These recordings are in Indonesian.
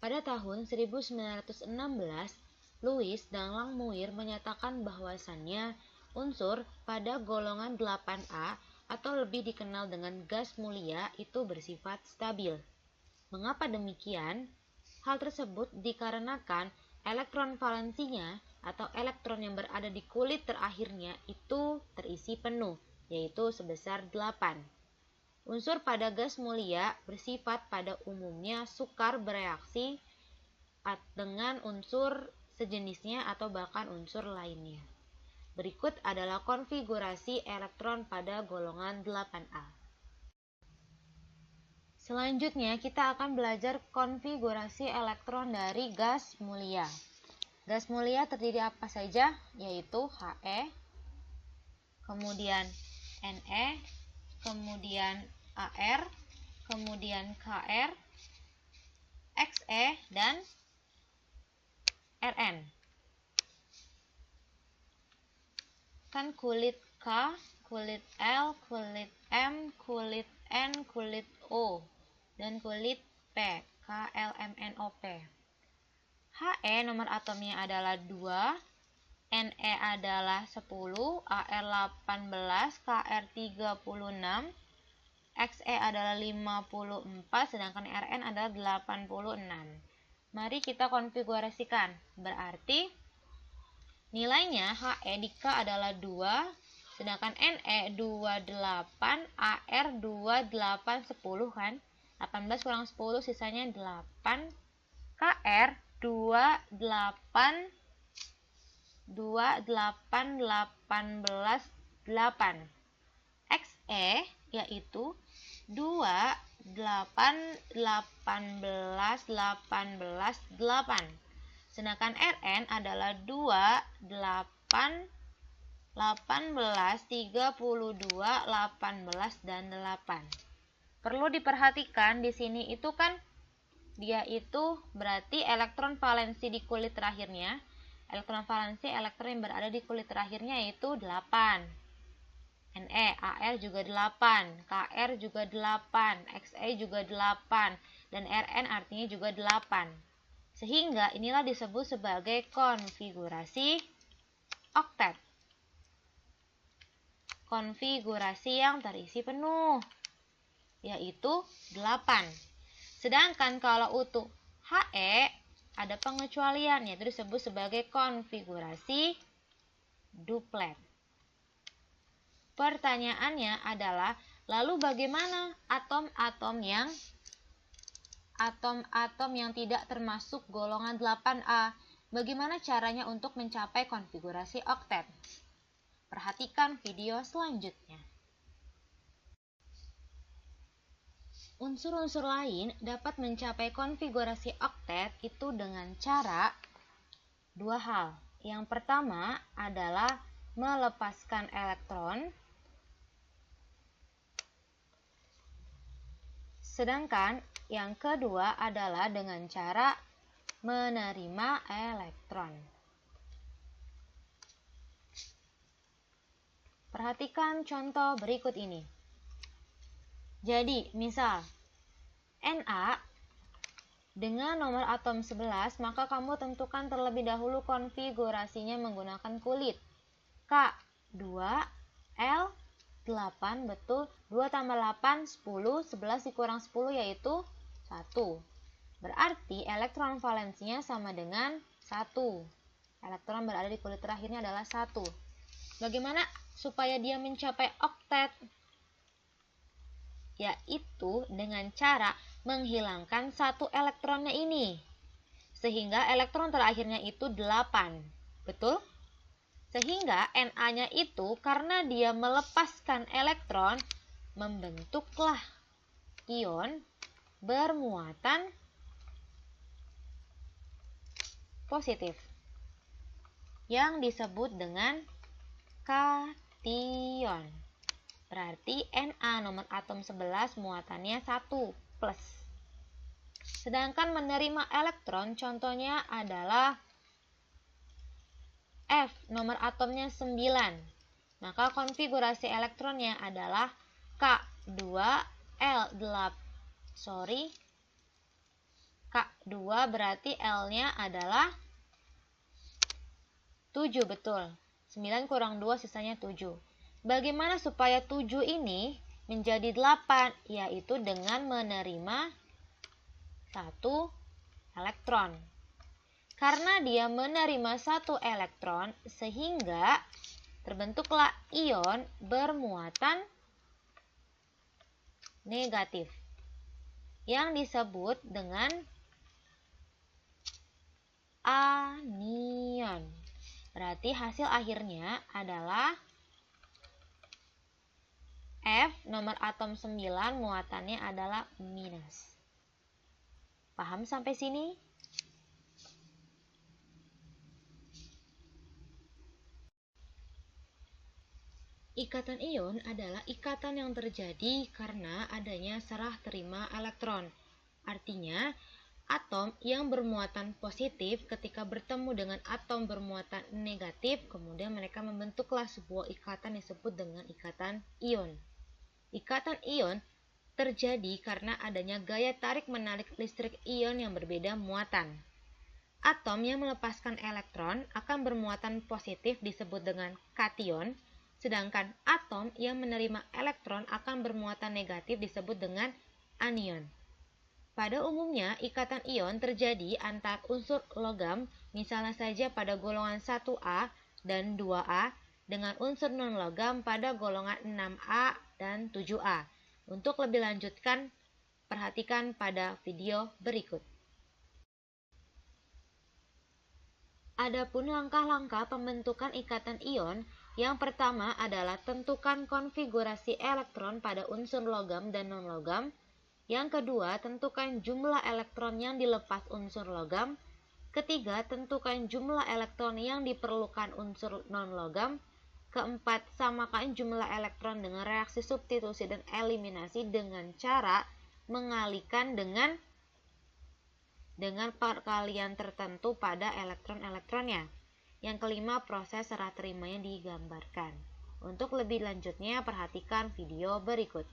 Pada tahun 1916, Louis dan Langmuir menyatakan bahwasannya unsur pada golongan 8A atau lebih dikenal dengan gas mulia itu bersifat stabil. Mengapa demikian? Hal tersebut dikarenakan elektron valensinya atau elektron yang berada di kulit terakhirnya itu terisi penuh, yaitu sebesar 8. Unsur pada gas mulia bersifat pada umumnya sukar bereaksi dengan unsur sejenisnya atau bahkan unsur lainnya. Berikut adalah konfigurasi elektron pada golongan 8A. Selanjutnya kita akan belajar konfigurasi elektron dari gas mulia. Gas mulia terdiri apa saja? Yaitu He, kemudian Ne, kemudian Ar, kemudian Kr, Xe, dan Rn. Kan kulit K, kulit L, kulit M, kulit N, kulit O, dan kulit P, KLMNOP. He nomor atomnya adalah 2, Ne adalah 10, Ar 18, Kr 36, Xe adalah 54, sedangkan Rn adalah 86. Mari kita konfigurasikan. Berarti nilainya He di K adalah 2, sedangkan Ne 28, Ar 28, 10 kan? 18 kurang 10 sisanya 8. Kr 28, 18, 8. Xe yaitu 2, 8, 18, 18, 8. Sedangkan Rn adalah 2, 8, 18, 32, 18, dan 8. Perlu diperhatikan di sini itu kan dia itu berarti elektron valensi di kulit terakhirnya. Elektron valensi elektron yang berada di kulit terakhirnya yaitu 8. Ne, Ar juga 8, Kr juga 8, Xe juga 8, dan Rn artinya juga 8. Sehingga inilah disebut sebagai konfigurasi oktet. Konfigurasi yang terisi penuh, yaitu 8. Sedangkan kalau untuk He ada pengecualian, yaitu disebut sebagai konfigurasi duplet. Pertanyaannya adalah, lalu bagaimana atom-atom yang tidak termasuk golongan 8A? Bagaimana caranya untuk mencapai konfigurasi oktet? Perhatikan video selanjutnya. Unsur-unsur lain dapat mencapai konfigurasi oktet itu dengan cara dua hal. Yang pertama adalah melepaskan elektron, sedangkan yang kedua adalah dengan cara menerima elektron. Perhatikan contoh berikut ini. Jadi, misal Na dengan nomor atom 11, maka kamu tentukan terlebih dahulu konfigurasinya menggunakan kulit. K 2, L 8, betul. 2 tambah 8, 10. 11 dikurang 10 yaitu 1. Berarti elektron valensinya sama dengan 1. Elektron berada di kulit terakhirnya adalah 1. Bagaimana supaya dia mencapai oktet? Yaitu dengan cara menghilangkan 1 elektronnya ini. Sehingga elektron terakhirnya itu 8. Betul? Sehingga Na-nya itu karena dia melepaskan elektron, membentuklah ion bermuatan positif yang disebut dengan kation. Berarti Na nomor atom 11 muatannya 1 plus. Sedangkan menerima elektron contohnya adalah F nomor atomnya 9. Maka konfigurasi elektronnya adalah K2L8 2 berarti L-nya adalah 7, betul. 9 kurang 2 sisanya 7. Bagaimana supaya 7 ini menjadi 8? Yaitu dengan menerima 1 elektron. Karena dia menerima 1 elektron, sehingga terbentuklah ion bermuatan negatif yang disebut dengan anion. Berarti hasil akhirnya adalah F nomor atom 9 muatannya adalah minus. Paham sampai sini? Ikatan ion adalah ikatan yang terjadi karena adanya serah terima elektron. Artinya, atom yang bermuatan positif ketika bertemu dengan atom bermuatan negatif, kemudian mereka membentuklah sebuah ikatan disebut dengan ikatan ion. Ikatan ion terjadi karena adanya gaya tarik-menarik listrik ion yang berbeda muatan. Atom yang melepaskan elektron akan bermuatan positif disebut dengan kation, sedangkan atom yang menerima elektron akan bermuatan negatif disebut dengan anion. Pada umumnya, ikatan ion terjadi antar unsur logam, misalnya saja pada golongan 1A dan 2A, dengan unsur non-logam pada golongan 6A dan 7A. Untuk lebih lanjutkan, perhatikan pada video berikut. Adapun langkah-langkah pembentukan ikatan ion, yang pertama adalah tentukan konfigurasi elektron pada unsur logam dan non-logam. Yang kedua, tentukan jumlah elektron yang dilepas unsur logam. Ketiga, tentukan jumlah elektron yang diperlukan unsur non-logam. Keempat, samakan jumlah elektron dengan reaksi substitusi dan eliminasi dengan cara mengalihkan dengan perkalian tertentu pada elektron-elektronnya. Yang kelima, proses serah terimanya digambarkan. Untuk lebih lanjutnya, perhatikan video berikut.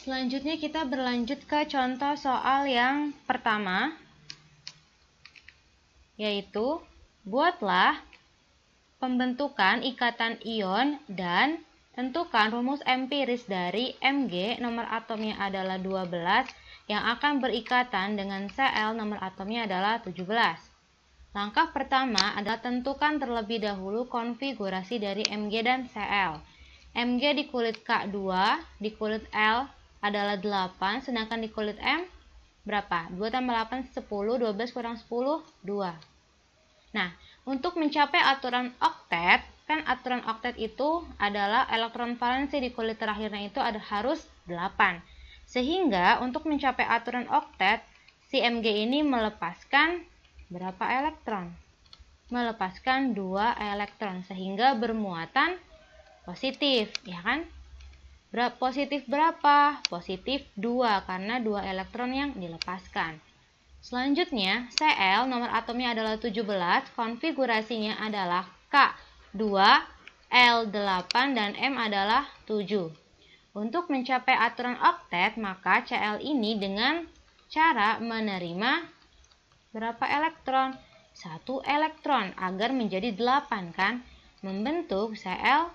Selanjutnya kita berlanjut ke contoh soal yang pertama, yaitu buatlah pembentukan ikatan ion dan tentukan rumus empiris dari Mg nomor atomnya adalah 12 yang akan berikatan dengan Cl nomor atomnya adalah 17. Langkah pertama adalah tentukan terlebih dahulu konfigurasi dari Mg dan Cl. Mg di kulit K2, di kulit L adalah 8, sedangkan di kulit M berapa? 2 tambah 8, 10, 12 kurang 10, 2. Nah, untuk mencapai aturan oktet, kan aturan oktet itu adalah elektron valensi di kulit terakhirnya itu harus 8. Sehingga untuk mencapai aturan oktet, si Mg ini melepaskan berapa elektron? Melepaskan 2 elektron, sehingga bermuatan positif, ya kan? Positif berapa? Positif 2, karena 2 elektron yang dilepaskan. Selanjutnya, Cl nomor atomnya adalah 17, konfigurasinya adalah K2, L8, dan M adalah 7. Untuk mencapai aturan oktet, maka Cl ini dengan cara menerima berapa elektron? 1 elektron, agar menjadi 8 kan? Membentuk Cl-.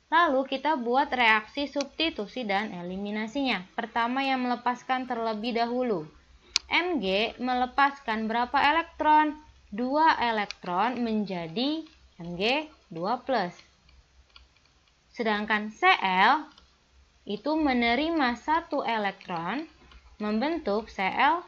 Lalu kita buat reaksi substitusi dan eliminasinya. Pertama yang melepaskan terlebih dahulu. Mg melepaskan berapa elektron? 2 elektron menjadi Mg2+. Sedangkan Cl itu menerima 1 elektron membentuk Cl-.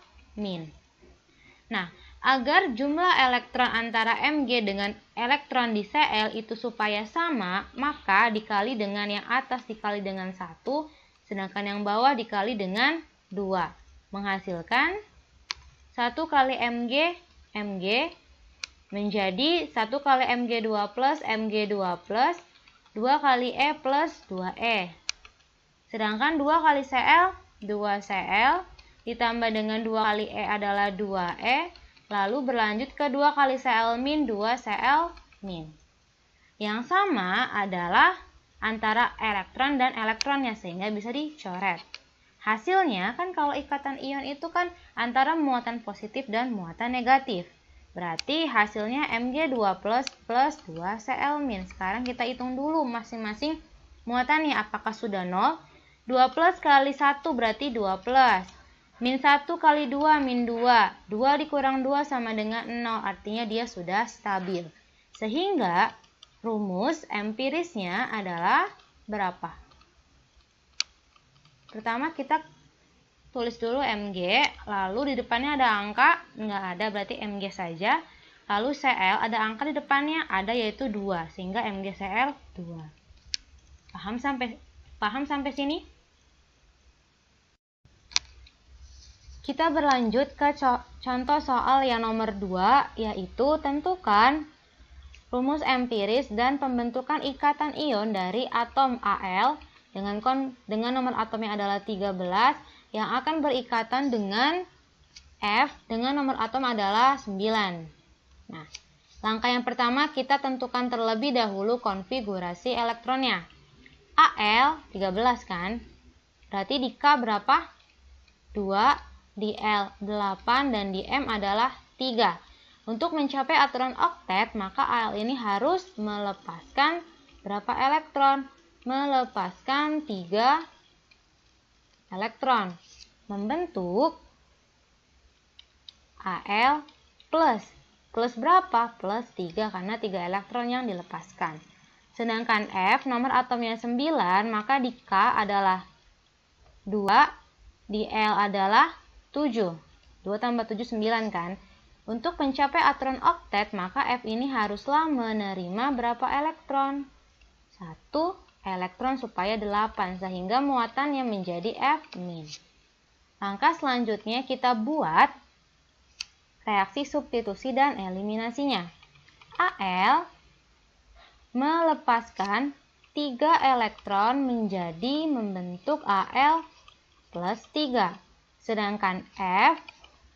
Nah, agar jumlah elektron antara Mg dengan elektron di Cl itu supaya sama, maka dikali dengan yang atas dikali dengan 1, sedangkan yang bawah dikali dengan 2. Menghasilkan 1 kali Mg, Mg, menjadi 1 kali Mg2 plus, Mg2 plus, 2 kali E plus 2E. Sedangkan 2 kali Cl, 2Cl, ditambah dengan 2 kali E adalah 2E, lalu berlanjut ke 2 kali Cl-, 2Cl-. Yang sama adalah antara elektron dan elektronnya, sehingga bisa dicoret. Hasilnya kan kalau ikatan ion itu kan antara muatan positif dan muatan negatif. Berarti hasilnya Mg2+ plus 2Cl-. Sekarang kita hitung dulu masing-masing muatannya. Apakah sudah 0? 2 plus kali 1 berarti 2 plus. Min 1 kali 2 min 2. 2 dikurang 2 sama dengan 0. Artinya dia sudah stabil. Sehingga rumus empirisnya adalah berapa? Pertama kita tulis dulu Mg, lalu di depannya ada angka, nggak ada berarti Mg saja. Lalu Cl ada angka di depannya, ada yaitu 2, sehingga MgCl 2. Paham sampai sini? Kita berlanjut ke contoh soal yang nomor 2, yaitu tentukan rumus empiris dan pembentukan ikatan ion dari atom Al dengan nomor atomnya adalah 13 yang akan berikatan dengan F dengan nomor atom adalah 9. Nah, langkah yang pertama kita tentukan terlebih dahulu konfigurasi elektronnya. Al 13 kan? Berarti di K berapa? 2, di L 8 dan di M adalah 3. Untuk mencapai aturan oktet, maka Al ini harus melepaskan berapa elektron? Melepaskan 3 elektron, membentuk Al plus. Plus berapa? Plus 3 karena 3 elektron yang dilepaskan. Sedangkan F nomor atomnya 9, maka di K adalah 2, di L adalah 7. 2 tambah 7 9 kan? Untuk mencapai aturan oktet, maka F ini haruslah menerima berapa elektron? 1 elektron supaya 8, sehingga muatannya menjadi F-. Langkah selanjutnya kita buat reaksi substitusi dan eliminasinya. Al melepaskan 3 elektron menjadi membentuk Al plus 3. Sedangkan F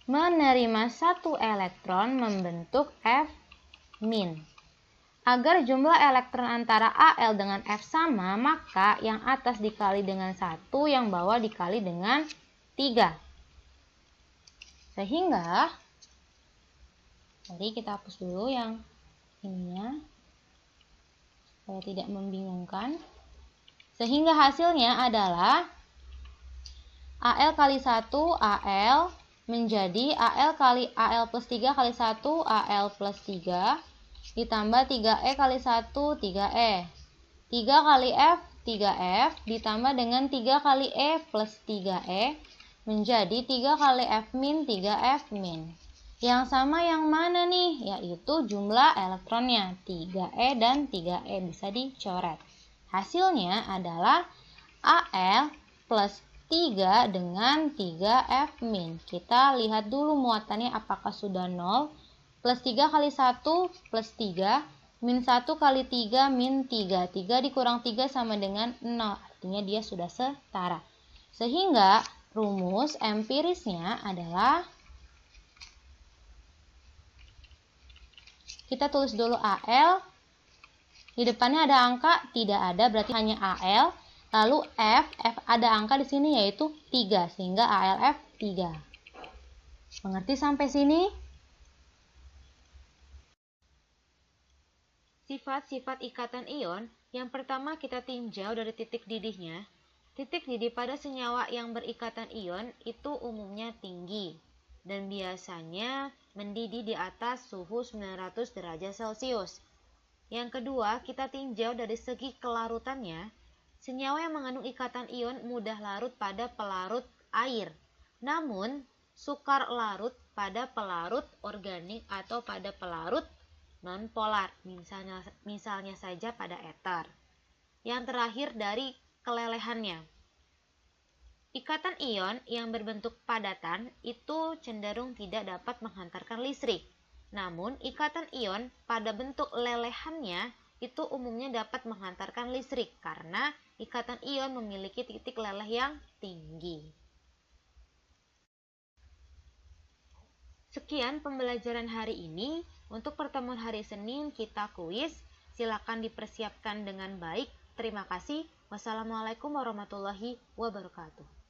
menerima 1 elektron membentuk F-. Agar jumlah elektron antara Al dengan F sama, maka yang atas dikali dengan 1, yang bawah dikali dengan 3. Sehingga, jadi kita hapus dulu yang ininya, supaya tidak membingungkan. Sehingga hasilnya adalah Al kali 1, Al menjadi Al kali Al plus 3 kali 1, Al plus 3. Ditambah 3E kali 1, 3E. 3 kali F, 3F. Ditambah dengan 3 kali E plus 3E. Menjadi 3 kali F-, 3F-. Yang sama yang mana nih? Yaitu jumlah elektronnya. 3E dan 3E bisa dicoret. Hasilnya adalah Al plus 3 dengan 3F-. Kita lihat dulu muatannya apakah sudah 0. Plus 3 kali 1 plus 3, min 1 kali 3 min 3. 3 dikurang 3 sama dengan 0, artinya dia sudah setara. Sehingga rumus empirisnya adalah, kita tulis dulu Al, di depannya ada angka, tidak ada, berarti hanya Al. Lalu F ada angka di sini yaitu 3, sehingga AlF 3. Mengerti sampai sini? Sifat-sifat ikatan ion, yang pertama kita tinjau dari titik didihnya. Titik didih pada senyawa yang berikatan ion itu umumnya tinggi dan biasanya mendidih di atas suhu 900 derajat Celcius. Yang kedua, kita tinjau dari segi kelarutannya. Senyawa yang mengandung ikatan ion mudah larut pada pelarut air, namun sukar larut pada pelarut organik atau pada pelarut non-polar, misalnya saja pada ether. Yang terakhir dari kelelehannya. Ikatan ion yang berbentuk padatan itu cenderung tidak dapat menghantarkan listrik. Namun, ikatan ion pada bentuk lelehannya itu umumnya dapat menghantarkan listrik karena ikatan ion memiliki titik leleh yang tinggi. Sekian pembelajaran hari ini. Untuk pertemuan hari Senin kita kuis. Silakan dipersiapkan dengan baik. Terima kasih. Wassalamualaikum warahmatullahi wabarakatuh.